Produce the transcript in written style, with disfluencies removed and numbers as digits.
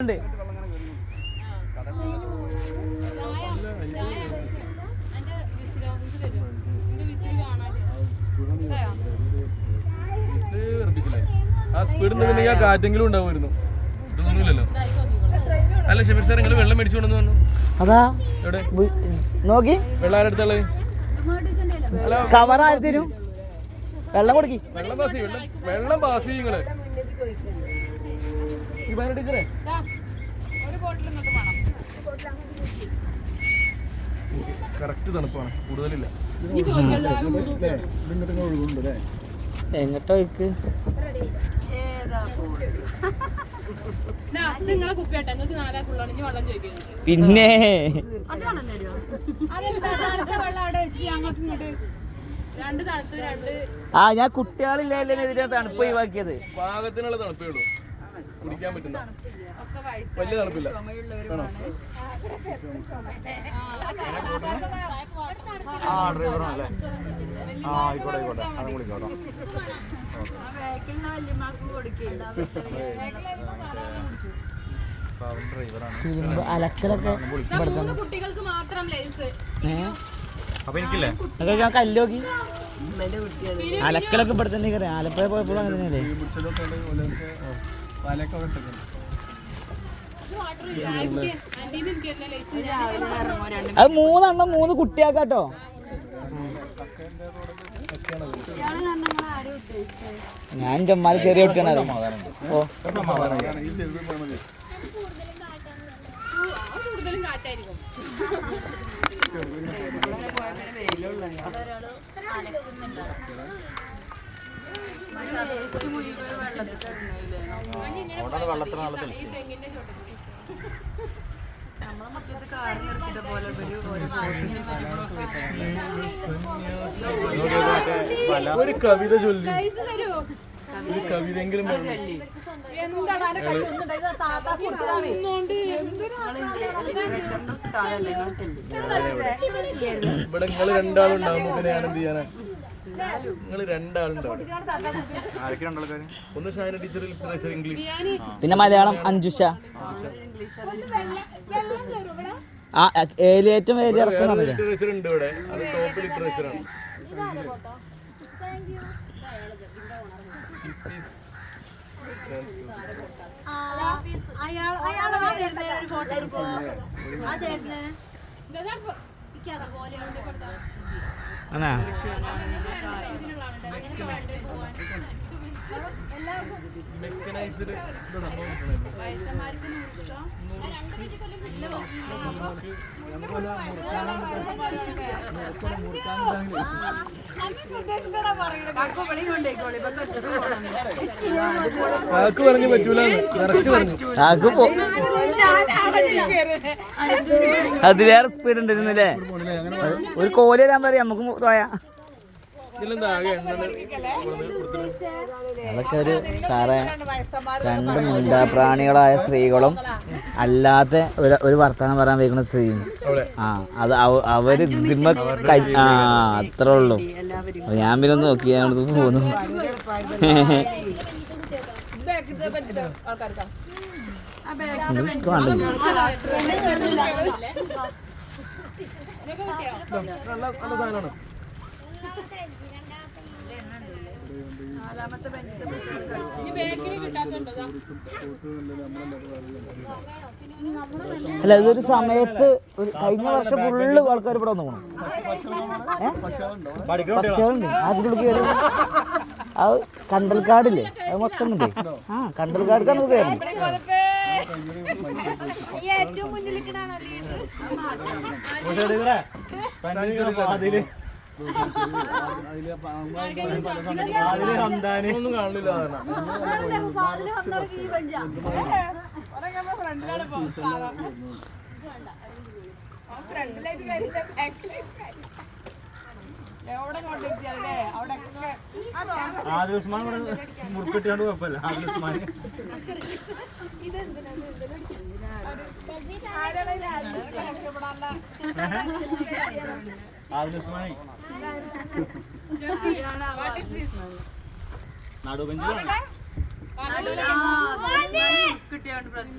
ആ സ്പീഡ് കാറ്റെങ്കിലും ഉണ്ടാവുമായിരുന്നു. ഇതൊന്നുമില്ലല്ലോ. അല്ല ഷബീർ സാർ നിങ്ങൾ വെള്ളം മേടിച്ചുകൊണ്ടെന്ന് പറഞ്ഞു. അതാ എവിടെ നോക്കി വെള്ളം ആരെടുത്തുള്ളത്? കവർ ആരും വെള്ളം കൊടുക്കി. വെള്ളം പാസ് ചെയ്യും നിങ്ങള്. ടീച്ചറെ കറക്റ്റ് തണുപ്പാണ്, കൂടുതലില്ല. എങ്ങോട്ടോ പിന്നെ ആ ഞാൻ കുട്ടികളില്ലേ തണുപ്പ് ഒഴിവാക്കിയത്. പാകത്തിനുള്ള തണുപ്പേ ഉള്ളൂ, കുടിക്കാൻ പറ്റുന്ന വലിയ തണുപ്പില്ല. അലക്കലൊക്കെ കുട്ടികൾക്ക് മാത്രം ഞാൻ കല്ലോക്കി അലക്കലൊക്കെ ഇവിടെ തന്നെ കയറി. ആലപ്പുഴ പോയപ്പോഴും അങ്ങനെ തന്നെയല്ലേ. അത് 3 എണ്ണം 3 കുട്ടിയാക്കാട്ടോ. ഞാൻ ചെമ്മാല് ചെറിയ കുട്ടിയാണ്. ഓ ഒരു കവിത ചൊല്ലി, ഒരു കവിതയെങ്കിലും ഇവിടെ നിങ്ങൾ രണ്ടാളുണ്ടാവുമ്പോ പിന്നെ ഞാൻ എന്ത് ചെയ്യാനാ? നിങ്ങൾ രണ്ടാളുണ്ടാവും. ഒന്ന് ഷൈന ടീച്ചർ ലിറ്ററേച്ചർ ഇംഗ്ലീഷ്, പിന്നെ മലയാളം അഞ്ജുഷ. ആ ഏറ്റവും വലിയ ലിറ്ററേച്ചർ ഉണ്ട് ഇവിടെ, അത് ടോപ്പ് ലിറ്ററേച്ചർ ആണ്. മെക്കനൈസ്ഡ് കാക്ക് പറഞ്ഞു പറ്റൂല. അതിലേറെ സ്പീഡ് ഉണ്ടായിരുന്നല്ലേ. ഒരു കോല് തരാൻ പറയാം നമുക്ക് പോയാ. അതൊക്കെ ഒരു സാറേ, 2 മിണ്ടാപ്രാണികളായ സ്ത്രീകളും അല്ലാത്ത ഒരു വർത്തമാനം പറയാൻ വയ്ക്കുന്ന സ്ത്രീയും. ആ അത് അവര് അത്രേ ഉള്ളൂ. ഞാൻ പിന്നെ ഒന്ന് നോക്കി ഞാൻ പോന്നു. അല്ല ഇതൊരു സമയത്ത് കഴിഞ്ഞ വർഷം ഫുള്ള് ആൾക്കാർ ഇവിടെ വന്നു പോകണം. പക്ഷികളുണ്ട് അതിൻ്റെ ഉള്ളിൽ കയറി. അത് കണ്ടൽക്കാടില്ലേ, അത് മൊത്തം ഉണ്ട്. ആ കണ്ടൽക്കാടിക്കാണ് ഇത് കയറുന്നത്. ഒന്നും കാണില്ല. ആദിവാസിമാൻ മുറുക്കിട്ടാണ്ട് കുഴപ്പമില്ല. ആദിവാസിമാന് ആദിവാസിമാനെ നടുവഞ്ചിലാണ്. കിട്ടിയോണ്ട് പ്രശ്നം